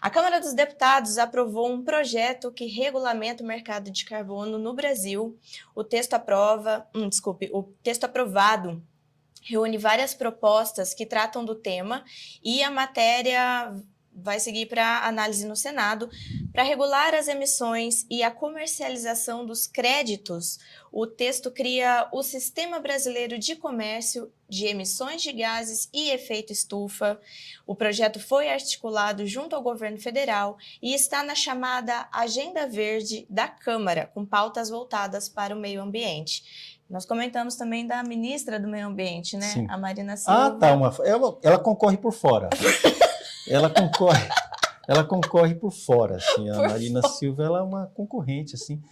A Câmara dos Deputados aprovou um projeto que regulamenta o mercado de carbono no Brasil. O texto aprovado reúne várias propostas que tratam do tema e a matéria vai seguir para análise no Senado. Para regular as emissões e a comercialização dos créditos, o texto cria o Sistema Brasileiro de Comércio de Emissões de Gases e Efeito Estufa. O projeto foi articulado junto ao governo federal e está na chamada Agenda Verde da Câmara, com pautas voltadas para o meio ambiente. Nós comentamos também da ministra do Meio Ambiente, né? Sim. A Marina Silva. Ah, tá. Ela concorre por fora. Ela concorre por fora, assim. A Marina Silva, ela é uma concorrente, assim.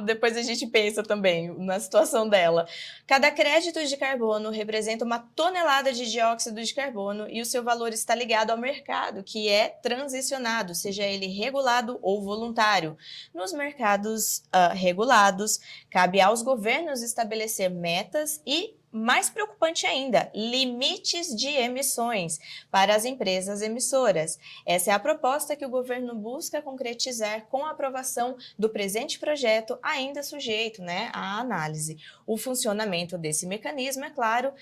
Depois a gente pensa também na situação dela. Cada crédito de carbono representa 1 tonelada de dióxido de carbono e o seu valor está ligado ao mercado, que é transicionado, seja ele regulado ou voluntário. Nos mercados regulados, cabe aos governos estabelecer metas e, mais preocupante ainda, limites de emissões para as empresas emissoras. Essa é a proposta que o governo busca concretizar com a aprovação do presente projeto, ainda sujeito, à análise. O funcionamento desse mecanismo, é claro,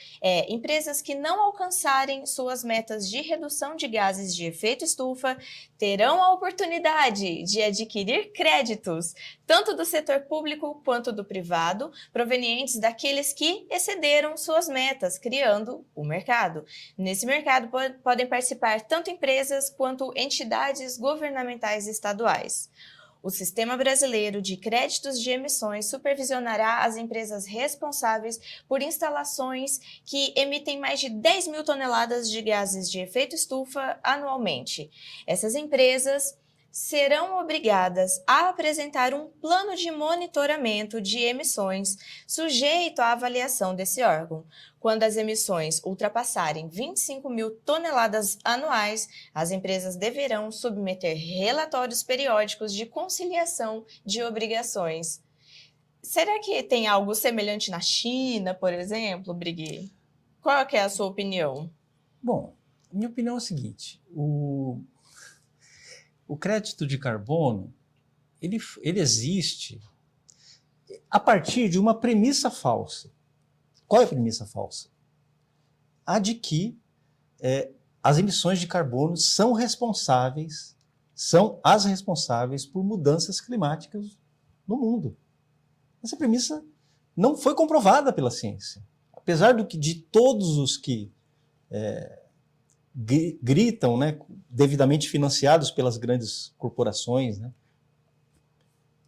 empresas que não alcançarem suas metas de redução de gases de efeito estufa terão a oportunidade de adquirir créditos, tanto do setor público quanto do privado, provenientes daqueles que excederam suas metas, criando o mercado. Nesse mercado podem participar tanto empresas quanto entidades governamentais estaduais. O Sistema Brasileiro de Créditos de Emissões supervisionará as empresas responsáveis por instalações que emitem mais de 10 mil toneladas de gases de efeito estufa anualmente. Essas empresas serão obrigadas a apresentar um plano de monitoramento de emissões sujeito à avaliação desse órgão. Quando as emissões ultrapassarem 25 mil toneladas anuais, as empresas deverão submeter relatórios periódicos de conciliação de obrigações. Será que tem algo semelhante na China, por exemplo, Brigui? Qual que é a sua opinião? Bom, minha opinião é a seguinte: o crédito de carbono, ele existe a partir de uma premissa falsa. Qual é a premissa falsa? A de que as emissões de carbono são as responsáveis por mudanças climáticas no mundo. Essa premissa não foi comprovada pela ciência. Apesar de todos os que gritam, devidamente financiados pelas grandes corporações,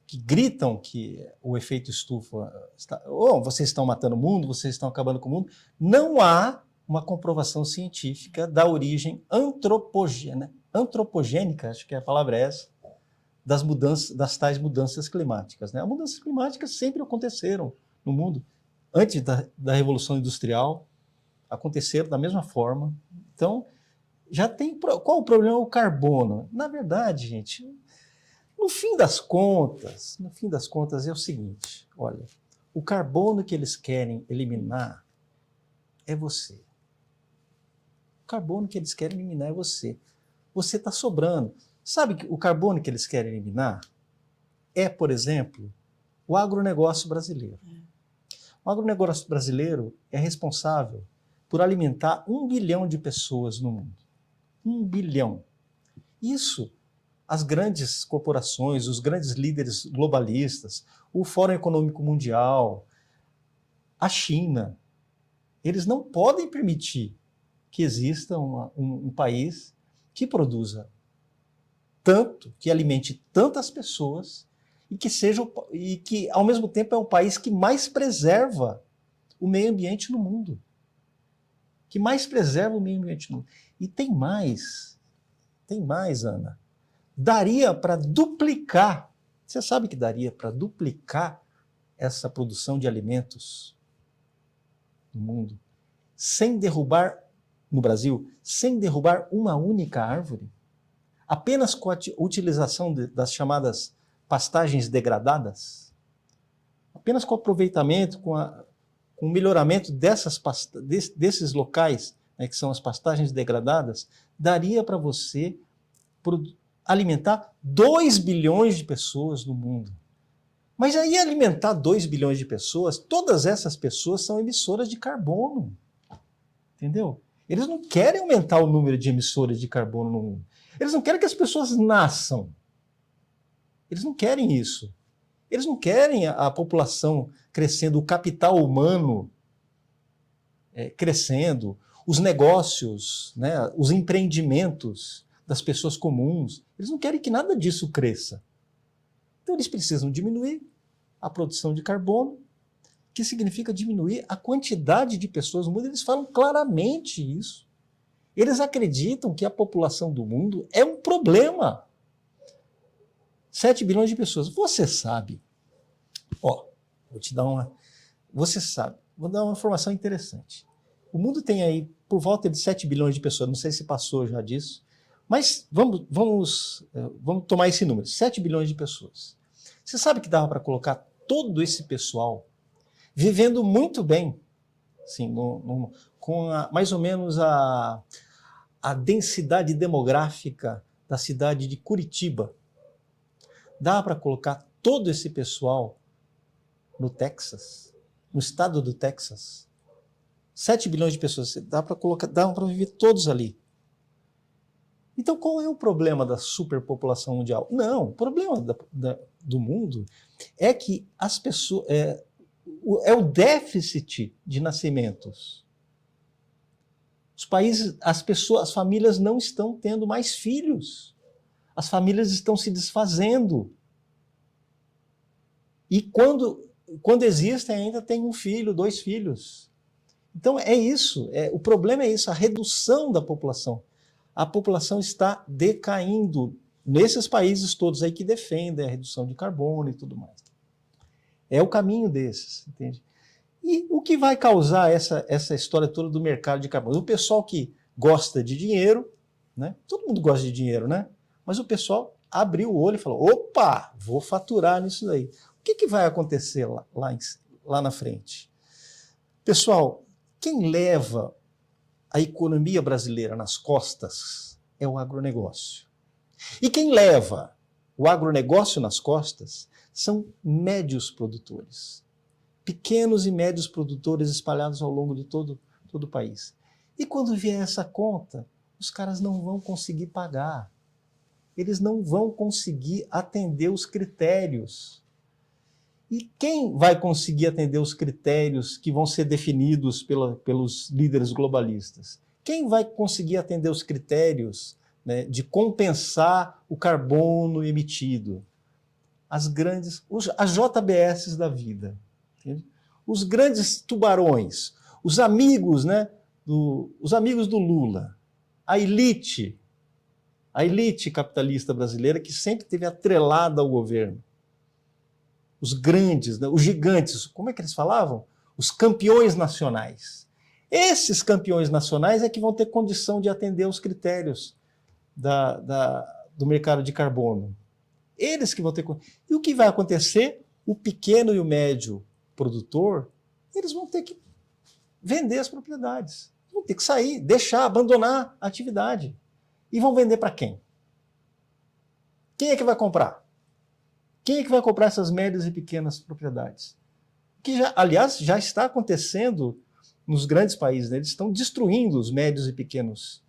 que gritam que o efeito estufa vocês estão matando o mundo, vocês estão acabando com o mundo, não há uma comprovação científica da origem antropogênica, acho que a palavra é essa, das tais mudanças climáticas. As mudanças climáticas sempre aconteceram no mundo. Antes da Revolução Industrial, aconteceram da mesma forma. Então, já tem... Qual o problema? O carbono. Na verdade, gente, no fim das contas é o seguinte: olha, o carbono que eles querem eliminar é você. O carbono que eles querem eliminar é você. Você está sobrando. Sabe que o carbono que eles querem eliminar é, por exemplo, o agronegócio brasileiro. O agronegócio brasileiro é responsável por alimentar 1 bilhão de pessoas no mundo. 1 bilhão. Isso, as grandes corporações, os grandes líderes globalistas, o Fórum Econômico Mundial, a China, eles não podem permitir que exista um país que produza tanto, que alimente tantas pessoas e que, ao mesmo tempo, é o país que mais preserva o meio ambiente no mundo. Que mais preserva o meio ambiente no mundo. E tem mais, Ana. Daria para duplicar, você sabe que daria para duplicar essa produção de alimentos no mundo, no Brasil, sem derrubar uma única árvore? Apenas com a utilização das chamadas pastagens degradadas? Apenas com o aproveitamento, com o melhoramento desses locais né, que são as pastagens degradadas, daria para você alimentar 2 bilhões de pessoas no mundo. Mas aí alimentar 2 bilhões de pessoas, todas essas pessoas são emissoras de carbono. Entendeu? Eles não querem aumentar o número de emissoras de carbono no mundo. Eles não querem que as pessoas nasçam. Eles não querem isso. Eles não querem a população crescendo, o capital humano crescendo, os negócios, né, os empreendimentos das pessoas comuns. Eles não querem que nada disso cresça. Então eles precisam diminuir a produção de carbono, que significa diminuir a quantidade de pessoas no mundo. Eles falam claramente isso. Eles acreditam que a população do mundo é um problema. 7 bilhões de pessoas. Você sabe, vou te dar uma... Você sabe, vou dar uma informação interessante. O mundo tem aí por volta de 7 bilhões de pessoas, não sei se passou já disso, mas vamos tomar esse número, 7 bilhões de pessoas. Você sabe que dava para colocar todo esse pessoal vivendo muito bem, assim, com mais ou menos a densidade demográfica da cidade de Curitiba. Dá para colocar todo esse pessoal no Texas, no estado do Texas. 7 bilhões de pessoas, dá para viver todos ali. Então, qual é o problema da superpopulação mundial? Não, o problema do mundo é que as pessoas... é o déficit de nascimentos. Os países, as famílias não estão tendo mais filhos. As famílias estão se desfazendo. E quando existem, ainda tem 1 filho, 2 filhos. Então é isso, o problema é isso, a redução da população. A população está decaindo nesses países todos aí que defendem a redução de carbono e tudo mais. É o caminho desses, entende? E o que vai causar essa história toda do mercado de carbono? O pessoal que gosta de dinheiro, né? Todo mundo gosta de dinheiro, né? Mas o pessoal abriu o olho e falou, opa, vou faturar nisso daí. O que vai acontecer lá na frente? Pessoal, quem leva a economia brasileira nas costas é o agronegócio. E quem leva o agronegócio nas costas são médios produtores. Pequenos e médios produtores espalhados ao longo de todo o país. E quando vier essa conta, os caras não vão conseguir pagar. Eles não vão conseguir atender os critérios. E quem vai conseguir atender os critérios que vão ser definidos pelos líderes globalistas? Quem vai conseguir atender os critérios, né, de compensar o carbono emitido? As JBS da vida, entende? Os grandes tubarões, os amigos, né, os amigos do Lula, a elite capitalista brasileira que sempre esteve atrelada ao governo. Os grandes, né, os gigantes, como é que eles falavam? Os campeões nacionais. Esses campeões nacionais é que vão ter condição de atender os critérios do mercado de carbono. Eles que vão ter... E o que vai acontecer? O pequeno e o médio produtor, eles vão ter que vender as propriedades. Vão ter que sair, deixar, abandonar a atividade. E vão vender para quem? Quem é que vai comprar? Quem é que vai comprar essas médias e pequenas propriedades? Que, aliás, já está acontecendo nos grandes países, né? Eles estão destruindo os médios e pequenos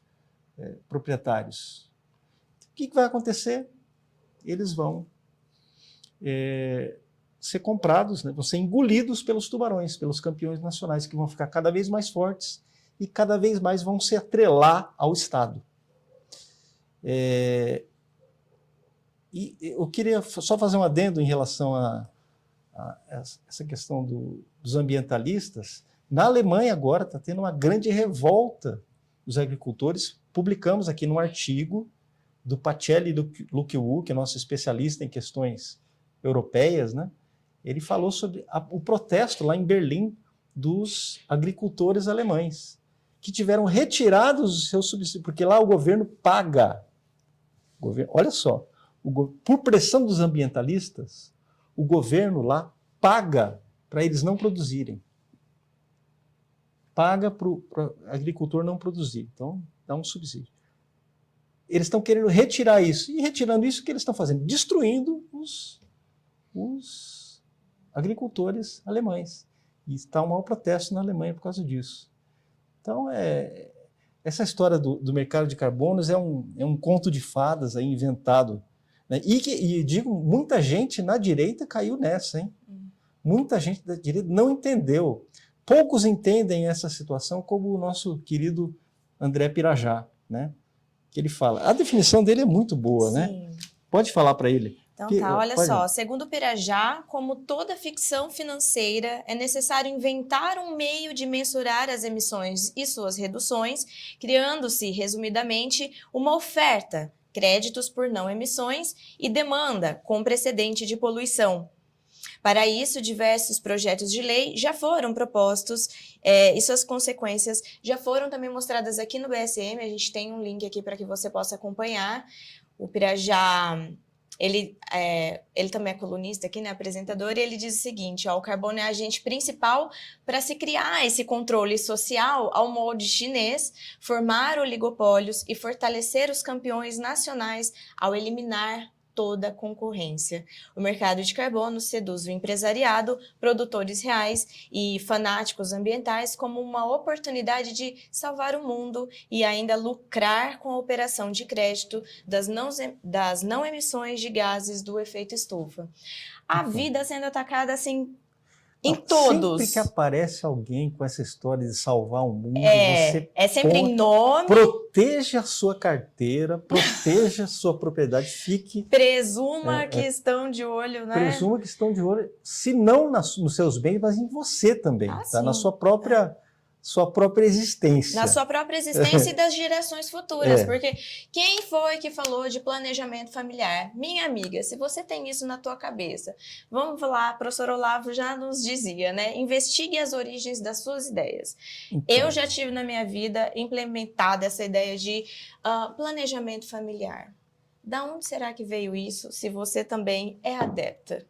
proprietários. O que vai acontecer? Eles vão ser comprados, né? Vão ser engolidos pelos tubarões, pelos campeões nacionais, que vão ficar cada vez mais fortes e cada vez mais vão se atrelar ao Estado. E eu queria só fazer um adendo em relação a essa questão dos ambientalistas. Na Alemanha agora está tendo uma grande revolta dos agricultores. Publicamos aqui num artigo do Pacelli Lukiwu, que é nosso especialista em questões europeias, né? Ele falou sobre o protesto lá em Berlim dos agricultores alemães, que tiveram retirados os seus subsídios, porque lá o governo paga. Olha só, por pressão dos ambientalistas, o governo lá paga para eles não produzirem. paga para o agricultor não produzir. Então, dá um subsídio. Eles estão querendo retirar isso. E retirando isso, o que eles estão fazendo? Destruindo os agricultores alemães. E está um maior protesto na Alemanha por causa disso. Então, essa história do mercado de carbonos é um conto de fadas aí inventado. Né? E digo, muita gente na direita caiu nessa, hein? Muita gente da direita não entendeu. Poucos entendem essa situação, como o nosso querido André Pirajá, né? Que ele fala. A definição dele é muito boa, Sim. né? Pode falar para ele. Então tá, olha só, segundo Pirajá, como toda ficção financeira, é necessário inventar um meio de mensurar as emissões e suas reduções, criando-se, resumidamente, uma oferta, créditos por não emissões, e demanda, com precedente de poluição. Para isso, diversos projetos de lei já foram propostos e suas consequências já foram também mostradas aqui no BSM. A gente tem um link aqui para que você possa acompanhar. O Pirajá, ele também é colunista aqui, né, apresentador, e ele diz o seguinte, ó, o carbono é a agente principal para se criar esse controle social ao molde chinês, formar oligopólios e fortalecer os campeões nacionais ao eliminar toda a concorrência. O mercado de carbono seduz o empresariado, produtores reais e fanáticos ambientais como uma oportunidade de salvar o mundo e ainda lucrar com a operação de crédito das não emissões de gases do efeito estufa. A vida sendo atacada assim em todos. Sempre que aparece alguém com essa história de salvar o mundo, você sempre em nome. Proteja a sua carteira, proteja a sua propriedade, presuma que estão de olho, né? Presuma que estão de olho, se não nos seus bens, mas em você também, tá? Sim. Na sua própria existência. Na sua própria existência e das gerações futuras, porque quem foi que falou de planejamento familiar? Minha amiga, se você tem isso na tua cabeça, vamos lá, o professor Olavo já nos dizia, né? Investigue as origens das suas ideias. Então, eu já tive na minha vida implementada essa ideia de planejamento familiar. Da onde será que veio isso, se você também é adepta?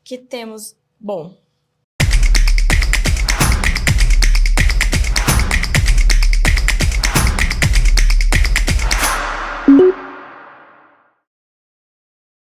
Que temos... Bom,